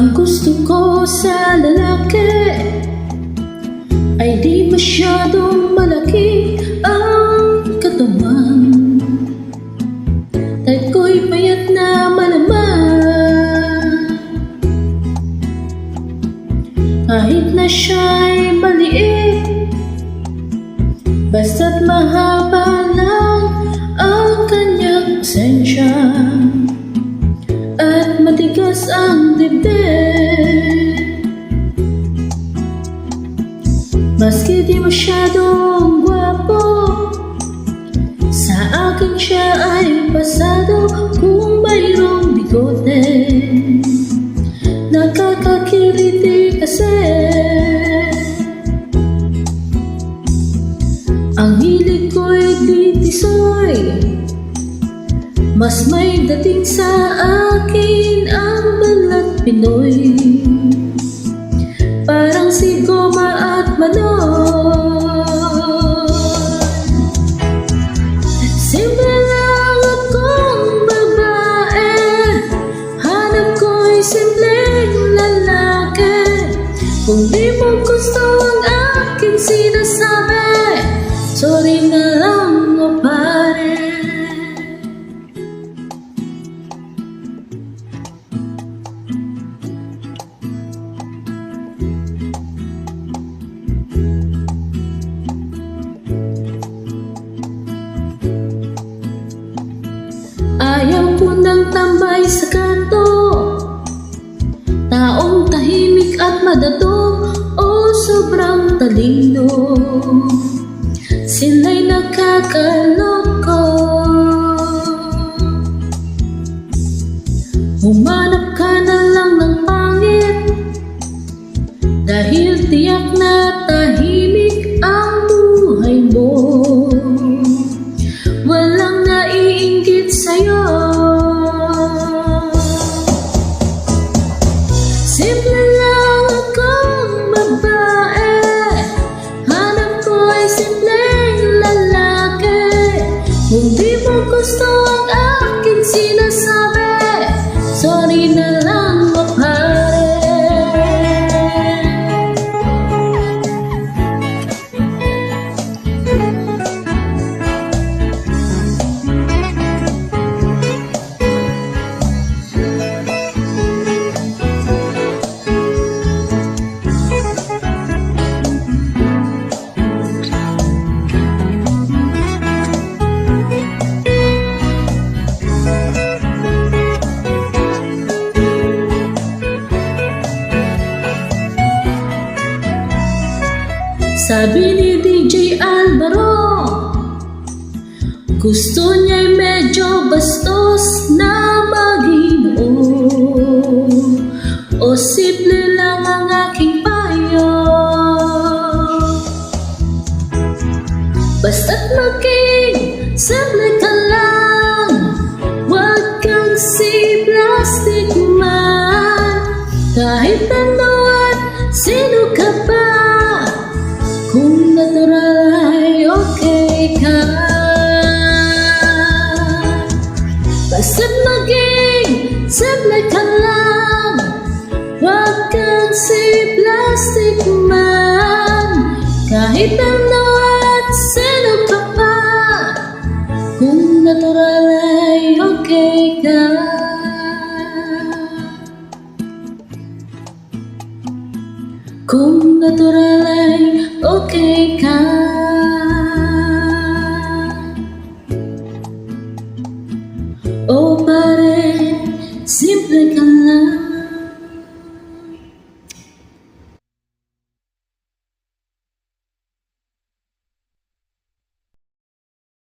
Ang gusto ko sa lalaki ay di masyadong malaki ang katawan. Type ko'y payat na malaman, kahit na siya'y maliit, basta't mahaba lang ang kanyang pasensya at matigas ang dibdib. Maski di masyadong gwapo, sa akin siya ay pasado. Kung mayroong bigote, nakakakiliti kasi. Ang hilig ko'y titisoy, mas may dating sa akin ang balat Pinoy. Parang si Goma at Manoj. Simple lang akong babae, hanap ko'y simpleng lalaki. Kung di mo gusto ang aking sinasabi, sorry na lang o pare. Ayaw ko ng tambay sa kanto, taong tahimik at madato o sobrang talino. Sila'y nakakaloko. Humanap ka na lang ng pangit, dahil tiyak na tahimik ang buhay mo. Walang naiinggit sa'yo. Simple lang akong babae, hanap ko'y simpleng lalaki. Kung di mo gusto ang aking sinasabi, sorry na lang o pare. Sabi ni DJ Alvaro, gusto niya'y medyo bastos na maghino, o simple lang ang aking payo. Basta't maging simple ka lang, wag kang si plastic man. Kahit ano at sino ka pa, kung natural ay okay ka. Basta't maging simple ka lang, wag kang si plastic man. Kahit ano at sino ka pa, kung natural ay okay ka. Kung natural ay okay ka.